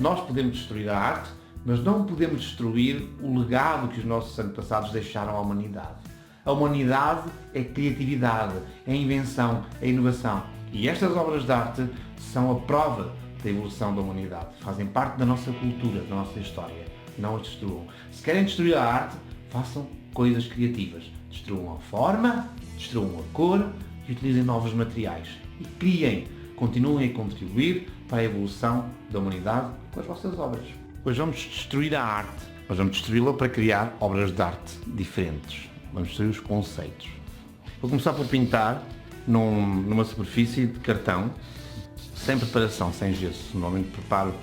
Nós podemos destruir a arte, mas não podemos destruir o legado que os nossos antepassados deixaram à humanidade. A humanidade é criatividade, é invenção, é inovação. E estas obras de arte são a prova da evolução da humanidade. Fazem parte da nossa cultura, da nossa história. Não as destruam. Se querem destruir a arte, façam coisas criativas. Destruam a forma, destruam a cor e utilizem novos materiais. E criem, continuem a contribuir para a evolução da humanidade com as vossas obras. Hoje vamos destruir a arte, mas vamos destruí-la para criar obras de arte diferentes. Vamos destruir os conceitos. Vou começar por pintar numa superfície de cartão, sem preparação, sem gesso. Normalmente preparo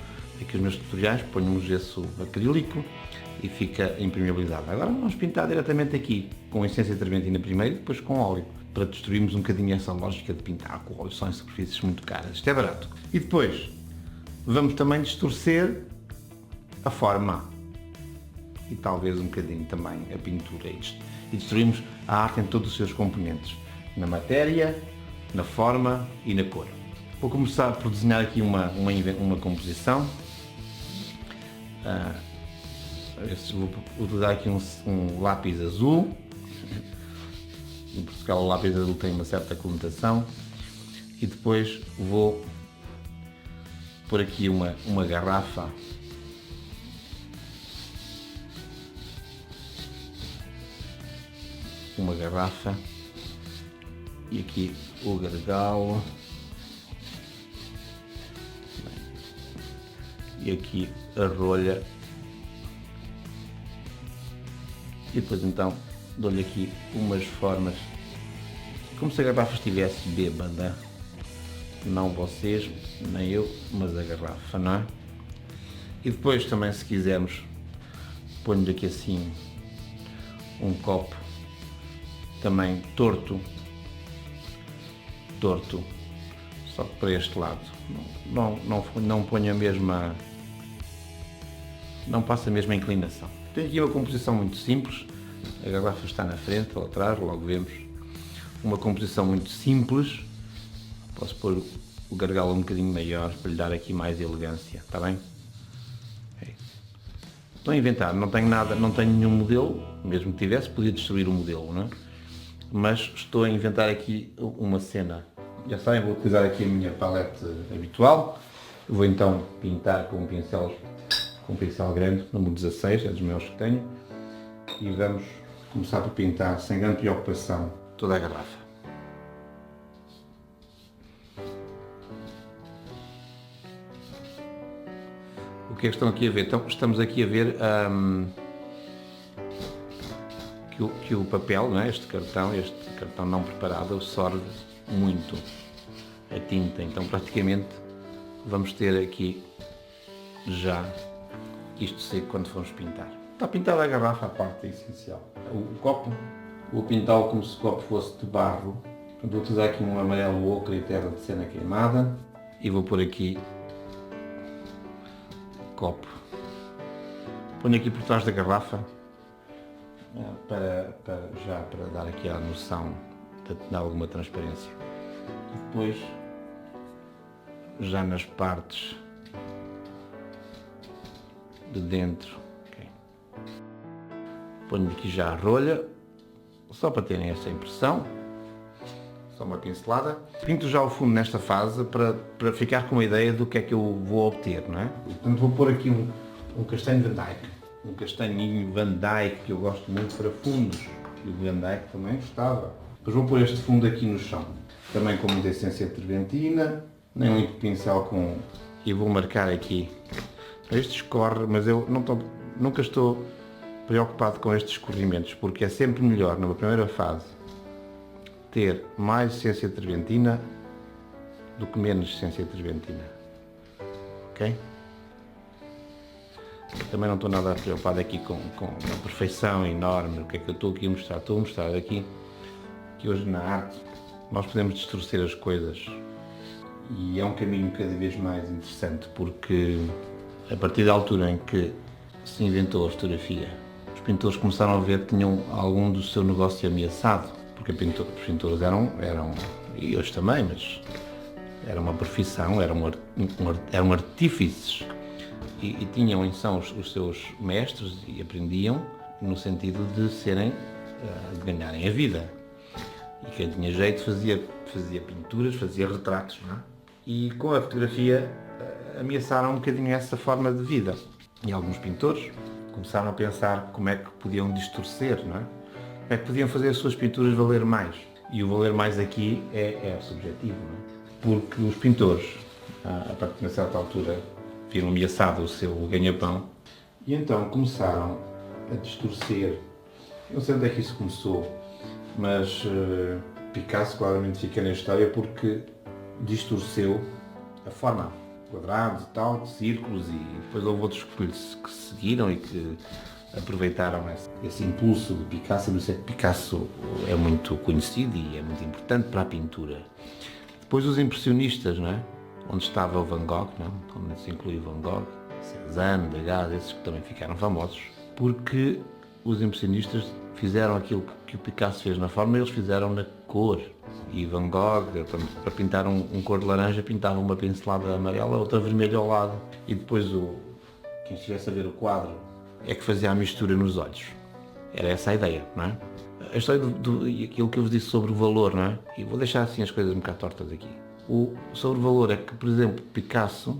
aqui os meus tutoriais, ponho um gesso acrílico e fica a impermeabilidade. Agora vamos pintar diretamente aqui, com essência terbentina primeiro e depois com óleo, para destruirmos um bocadinho essa lógica de pintar com óleo só em superfícies muito caras. Isto é barato. E depois vamos também distorcer a forma e talvez um bocadinho também a pintura. E destruímos a arte em todos os seus componentes, na matéria, na forma e na cor. Vou começar por desenhar aqui uma composição. Vou utilizar aqui um lápis azul. Em Portugal o lápis azul tem uma certa conotação. E depois vou pôr aqui uma garrafa. Uma garrafa e aqui o gargalo e aqui a rolha e depois então dou-lhe aqui umas formas como se a garrafa estivesse bêbada, não vocês nem eu, mas a garrafa, não é? E depois também, se quisermos, ponho-lhe aqui assim um copo também torto, só que para este lado. Não ponho a mesma, não passa a mesma inclinação. Tenho aqui uma composição muito simples, a garrafa está na frente ou atrás, logo vemos. Uma composição muito simples, posso pôr o gargalo um bocadinho maior para lhe dar aqui mais elegância, está bem? Estou a inventar, não tenho nada, não tenho nenhum modelo, mesmo que tivesse, podia destruir o modelo, não é? Mas estou a inventar aqui uma cena. Já sabem, vou utilizar aqui a minha palete habitual. Vou então pintar com um pincel grande, número 16, é dos meus que tenho. E vamos começar por pintar, sem grande preocupação, toda a garrafa. O que é que estão aqui a ver? Então, estamos aqui a ver que o papel, não é? Este cartão não preparado, absorve muito a tinta, então praticamente vamos ter aqui já isto seco quando formos pintar. Está pintada a garrafa, a parte essencial. O copo, vou pintá-lo como se o copo fosse de barro. Vou utilizar aqui um amarelo ocre e terra de cena queimada e vou pôr aqui o copo. Ponho aqui por trás da garrafa para dar aqui a noção de alguma transparência. E depois, já nas partes de dentro, ponho aqui já a rolha, só para terem essa impressão, só uma pincelada. Pinto já o fundo nesta fase para ficar com uma ideia do que é que eu vou obter, não é? Portanto, vou pôr aqui um castanho Van Dyke. Um castanhinho Van Dyke que eu gosto muito para fundos, e o Van Dyke também gostava. Depois vou pôr este fundo aqui no chão, também com muita essência terbentina, nem um pincel com... E vou marcar aqui. Este escorre, mas eu nunca estou preocupado com estes escorrimentos, porque é sempre melhor, numa primeira fase, ter mais essência terbentina do que menos essência terbentina. Ok? Também não estou nada preocupado aqui com a perfeição enorme. O que é que eu estou aqui a mostrar? Estou a mostrar aqui que hoje na arte nós podemos distorcer as coisas e é um caminho cada vez mais interessante, porque a partir da altura em que se inventou a fotografia, os pintores começaram a ver que tinham algum do seu negócio ameaçado, porque os pintores eram, e hoje também, mas era uma profissão, eram artífices e tinham em são os seus mestres e aprendiam no sentido de serem, de ganharem a vida. E quem tinha jeito fazia pinturas, fazia retratos, não é? E com a fotografia ameaçaram um bocadinho essa forma de vida. E alguns pintores começaram a pensar como é que podiam distorcer, não é? Como é que podiam fazer as suas pinturas valer mais. E o valer mais aqui é subjetivo, não é? Porque os pintores, a partir de uma certa altura, viram ameaçado o seu ganha-pão e então começaram a distorcer. Eu não sei onde é que isso começou, mas Picasso claramente fica na história porque distorceu a forma, quadrados e tal, círculos, e depois houve outros que seguiram e que aproveitaram esse impulso de Picasso. Por isso é que Picasso é muito conhecido e é muito importante para a pintura. Depois os impressionistas, não é? Onde estava o Van Gogh, não é? Onde se inclui o Van Gogh, Cézanne, Degas, esses que também ficaram famosos, porque os impressionistas fizeram aquilo que o Picasso fez na forma, eles fizeram na cor. E Van Gogh, para pintar um cor de laranja, pintava uma pincelada amarela, outra vermelha ao lado. E depois quem estivesse a ver o quadro é que fazia a mistura nos olhos. Era essa a ideia, não é? A história aquilo que eu vos disse sobre o valor, não é? E vou deixar assim as coisas um bocado tortas aqui. Sobre o valor é que, por exemplo, Picasso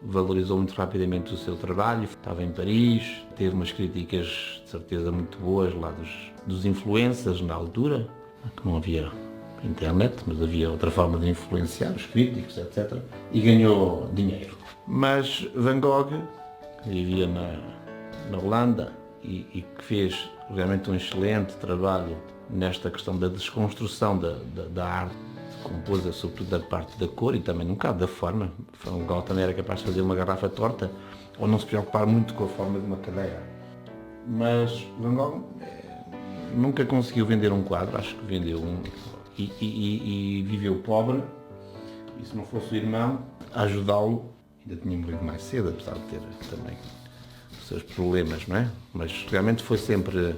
valorizou muito rapidamente o seu trabalho, estava em Paris, teve umas críticas de certeza muito boas lá dos influencers na altura, que não havia internet, mas havia outra forma de influenciar os críticos, etc. E ganhou dinheiro. Mas Van Gogh, que vivia na Holanda e que fez realmente um excelente trabalho nesta questão da desconstrução da arte, compôs sobretudo da parte da cor e também um bocado da forma. Van Gogh também era capaz de fazer uma garrafa torta ou não se preocupar muito com a forma de uma cadeira. Mas Van Gogh nunca conseguiu vender um quadro, acho que vendeu um, e viveu pobre, e se não fosse o irmão a ajudá-lo, ainda tinha morrido mais cedo, apesar de ter também os seus problemas, não é? Mas realmente foi sempre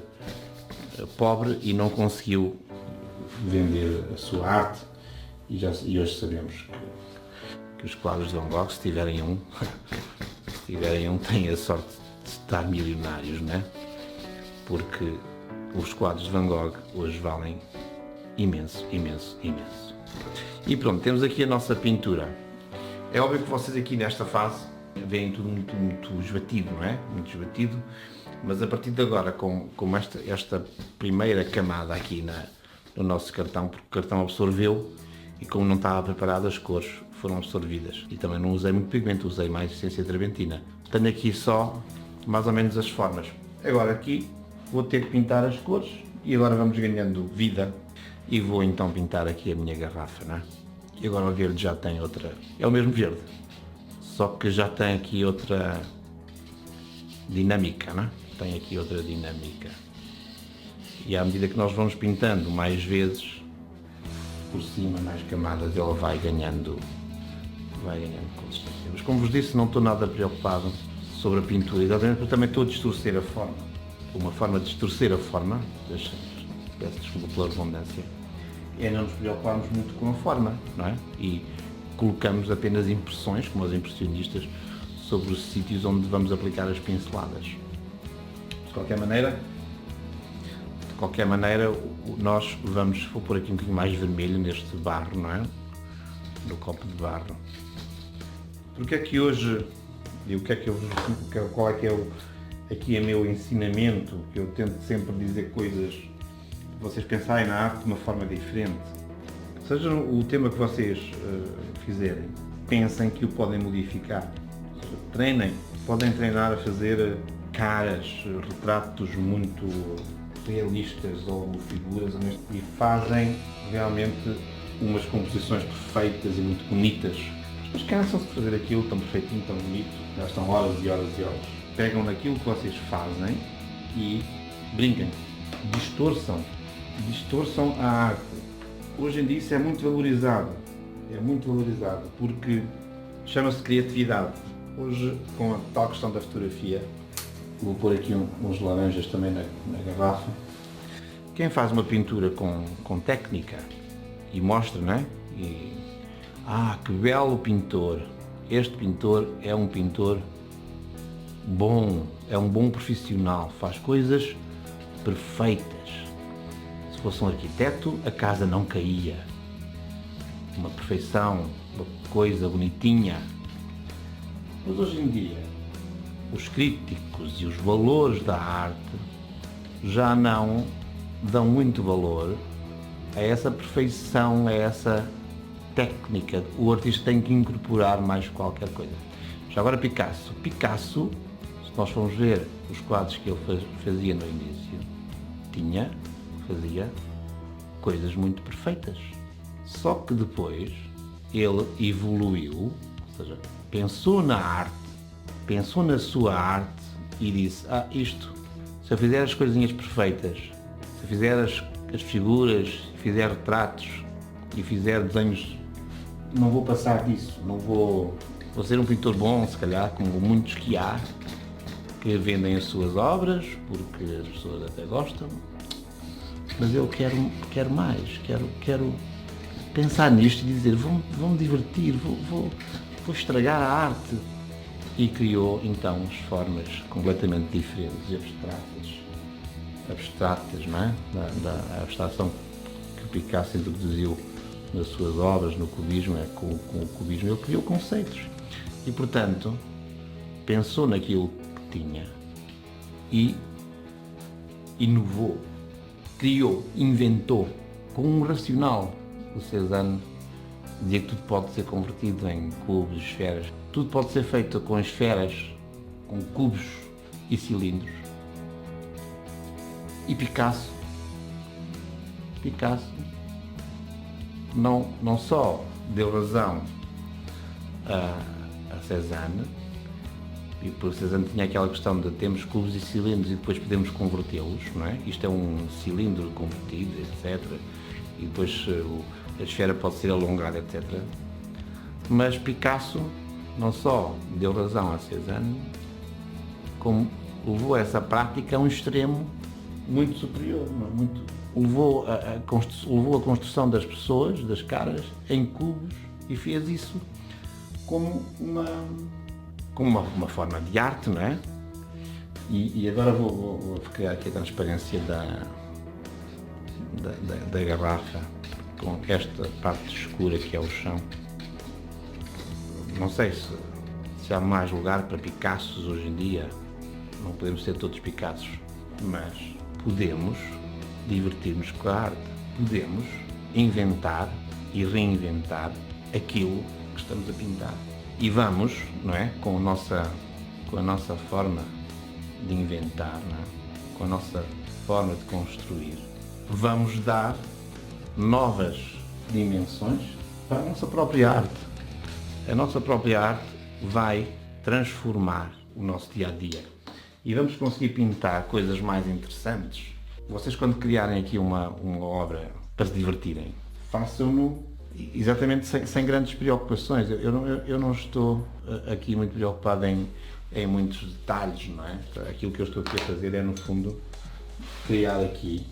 pobre e não conseguiu vender a sua arte, e hoje sabemos que os quadros de Van Gogh, se tiverem um, têm a sorte de estar milionários, não é? Porque os quadros de Van Gogh hoje valem imenso, imenso, imenso. E pronto, temos aqui a nossa pintura. É óbvio que vocês aqui nesta fase veem tudo muito, muito esbatido, não é? Muito esbatido, mas a partir de agora, com esta primeira camada aqui no nosso cartão, porque o cartão absorveu e como não estava preparado, as cores foram absorvidas. E também não usei muito pigmento, usei mais essência traventina. Tenho aqui só mais ou menos as formas. Agora aqui vou ter que pintar as cores e agora vamos ganhando vida e vou então pintar aqui a minha garrafa, não é? E agora o verde já tem outra, é o mesmo verde, só que já tem aqui outra dinâmica, não é? Tem aqui outra dinâmica. E à medida que nós vamos pintando mais vezes por cima, mais camadas, ela vai ganhando consistência. Mas como vos disse, não estou nada preocupado sobre a pintura, exatamente porque também estou a distorcer a forma. Uma forma de distorcer a forma, peço desculpa pela redundância, é não nos preocuparmos muito com a forma, não é? E colocamos apenas impressões, como os impressionistas, sobre os sítios onde vamos aplicar as pinceladas. De qualquer maneira, nós vou pôr aqui um bocadinho mais vermelho neste barro, não é? No copo de barro. Porque é que hoje, e qual é que é aqui é meu ensinamento, que eu tento sempre dizer coisas, vocês pensarem na arte de uma forma diferente. Seja o tema que vocês fizerem, pensem que o podem modificar. Treinem, podem treinar a fazer caras, retratos muito realistas ou figuras, e fazem realmente umas composições perfeitas e muito bonitas. Mas cansam-se de fazer aquilo tão perfeitinho, tão bonito, gastam horas e horas e horas. Pegam naquilo que vocês fazem e brinquem, distorçam a arte. Hoje em dia isso é muito valorizado, porque chama-se criatividade. Hoje, com a tal questão da fotografia, vou pôr aqui uns laranjas também na garrafa. Quem faz uma pintura com técnica e mostra, não é? Que belo pintor, este pintor é um pintor bom, é um bom profissional, faz coisas perfeitas. Se fosse um arquiteto, a casa não caía. Uma perfeição, uma coisa bonitinha. Mas hoje em dia, os críticos e os valores da arte já não dão muito valor a essa perfeição, a essa técnica. O artista tem que incorporar mais qualquer coisa. Já agora Picasso. Picasso, se nós formos ver os quadros que ele fazia no início, fazia coisas muito perfeitas. Só que depois ele evoluiu, ou seja, pensou na arte, pensou na sua arte e disse, isto, se eu fizer as coisinhas perfeitas, se eu fizer as figuras, fizer retratos e fizer desenhos, não vou passar disso, não vou ser um pintor bom, se calhar, como muitos que há, que vendem as suas obras, porque as pessoas até gostam, mas eu quero mais, quero pensar nisto e dizer, vou-me divertir, vou estragar a arte. E criou, então, as formas completamente diferentes e abstratas, não é? Da abstração que o Picasso introduziu nas suas obras, no cubismo, com o cubismo ele criou conceitos. E, portanto, pensou naquilo que tinha e inovou, criou, inventou, com um racional. O Cézanne dizia que tudo pode ser convertido em cubos, esferas. Tudo pode ser feito com esferas, com cubos e cilindros. E Picasso não só deu razão a Cézanne, e por Cézanne tinha aquela questão de termos cubos e cilindros e depois podemos convertê-los, não é? Isto é um cilindro convertido, etc. E depois a esfera pode ser alongada, etc. Mas Picasso não só deu razão a Cézanne, como levou essa prática a um extremo muito superior, levou a construção das pessoas, das caras, em cubos e fez isso como uma forma de arte, não é? E agora vou criar aqui a transparência da garrafa com esta parte escura que é o chão. Não sei se há mais lugar para Picassos hoje em dia, não podemos ser todos Picassos, mas podemos divertir-nos com a arte, podemos inventar e reinventar aquilo que estamos a pintar. E vamos, não é? Com a nossa forma de inventar, não é? Com a nossa forma de construir, vamos dar novas dimensões para a nossa própria arte. A nossa própria arte vai transformar o nosso dia-a-dia e vamos conseguir pintar coisas mais interessantes. Vocês, quando criarem aqui uma obra para se divertirem, façam-no exatamente sem grandes preocupações. Eu não estou aqui muito preocupado em muitos detalhes, não é? Aquilo que eu estou aqui a fazer é, no fundo, criar aqui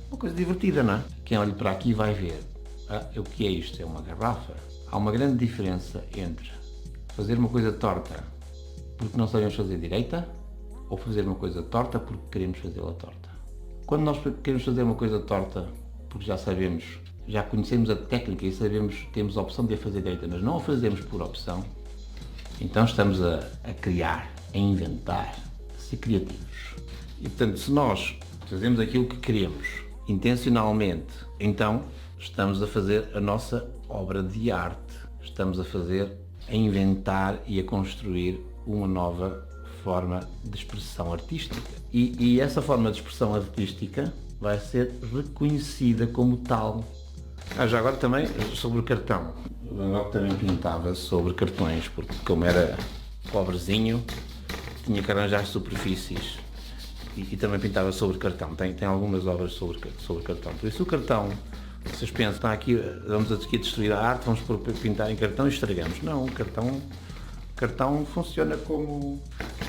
uma coisa divertida, não é? Quem olha para aqui vai ver. O que é isto? É uma garrafa. Há uma grande diferença entre fazer uma coisa torta porque não sabemos fazer direita ou fazer uma coisa torta porque queremos fazê-la torta. Quando nós queremos fazer uma coisa torta porque já conhecemos a técnica e temos a opção de a fazer direita, mas não a fazemos por opção, então estamos a criar, a inventar, a ser criativos. E portanto, se nós fazemos aquilo que queremos intencionalmente, então estamos a fazer a nossa obra de arte, estamos a inventar e a construir uma nova forma de expressão artística. E essa forma de expressão artística vai ser reconhecida como tal. Já agora também sobre o cartão. O Van Gogh também pintava sobre cartões, porque como era pobrezinho, tinha que arranjar superfícies e também pintava sobre cartão. Tem algumas obras sobre cartão. Por isso o cartão, vocês pensam, está aqui, vamos aqui destruir a arte, vamos pintar em cartão e estragamos. Não, o cartão funciona como...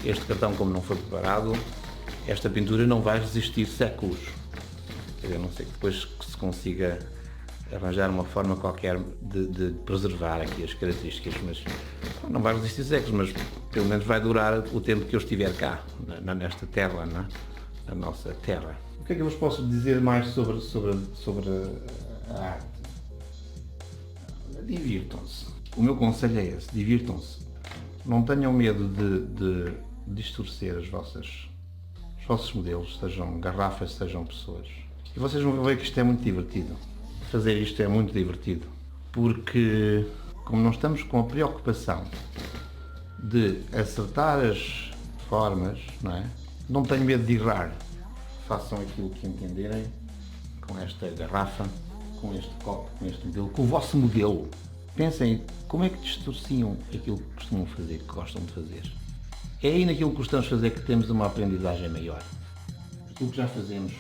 Este cartão, como não foi preparado, esta pintura não vai resistir séculos. A não ser que depois se consiga arranjar uma forma qualquer de preservar aqui as características, mas não vai resistir séculos, mas pelo menos vai durar o tempo que eu estiver cá, nesta terra, na nossa terra. O que é que eu vos posso dizer mais sobre a arte? Divirtam-se. O meu conselho é esse, divirtam-se. Não tenham medo de distorcer os vossos modelos, sejam garrafas, sejam pessoas. E vocês vão ver que isto é muito divertido. Fazer isto é muito divertido. Porque, como não estamos com a preocupação de acertar as formas, não é? Não tenho medo de errar. Façam aquilo que entenderem com esta garrafa, com este copo, com este modelo, com o vosso modelo. Pensem como é que distorciam aquilo que costumam fazer, que gostam de fazer. É aí naquilo que gostamos de fazer que temos uma aprendizagem maior. Aquilo que já fazemos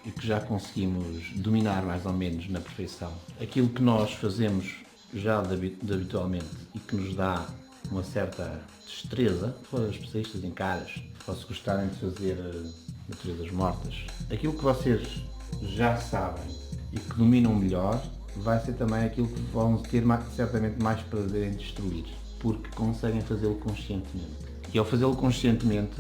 e que já conseguimos dominar mais ou menos na perfeição. Aquilo que nós fazemos já habitualmente e que nos dá uma certa destreza, se forem especialistas em caras, ou se gostarem de fazer naturezas mortas. Aquilo que vocês já sabem e que dominam melhor vai ser também aquilo que vão ter certamente mais prazer em destruir, porque conseguem fazê-lo conscientemente. E ao fazê-lo conscientemente,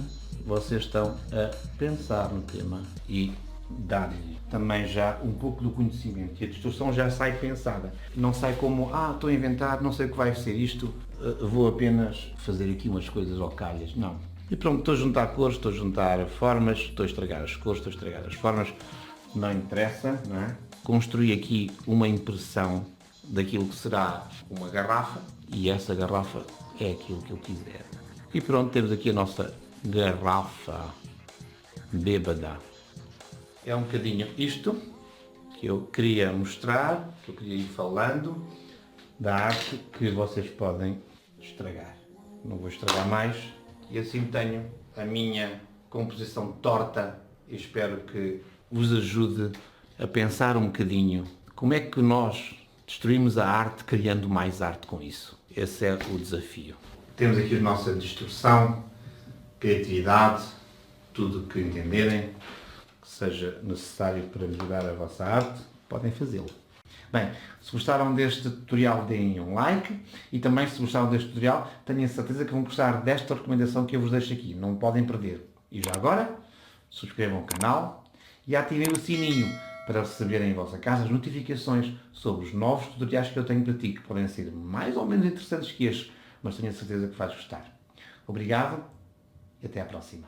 vocês estão a pensar no tema e dar-lhe também já um pouco do conhecimento. E a distorção já sai pensada. Não sai como, estou a inventar, não sei o que vai ser isto, vou apenas fazer aqui umas coisas ao calhas. Não. E pronto, estou a juntar cores, estou a juntar formas, estou a estragar as cores, estou a estragar as formas. Não interessa, não é? Construí aqui uma impressão daquilo que será uma garrafa e essa garrafa é aquilo que eu quiser. E pronto, temos aqui a nossa garrafa bêbada. É um bocadinho isto que eu queria mostrar, que eu queria ir falando da arte que vocês podem estragar. Não vou estragar mais e assim tenho a minha composição torta e espero que vos ajude a pensar um bocadinho como é que nós destruímos a arte criando mais arte com isso. Esse é o desafio. Temos aqui a nossa distorção, criatividade, tudo o que entenderem que seja necessário para melhorar a vossa arte, podem fazê-lo. Bem, se gostaram deste tutorial, deem um like e também se gostaram deste tutorial, tenho a certeza que vão gostar desta recomendação que eu vos deixo aqui. Não podem perder. E já agora, subscrevam o canal e ativem o sininho para receberem em vossa casa as notificações sobre os novos tutoriais que eu tenho para ti, que podem ser mais ou menos interessantes que estes, mas tenho a certeza que vais gostar. Obrigado e até à próxima.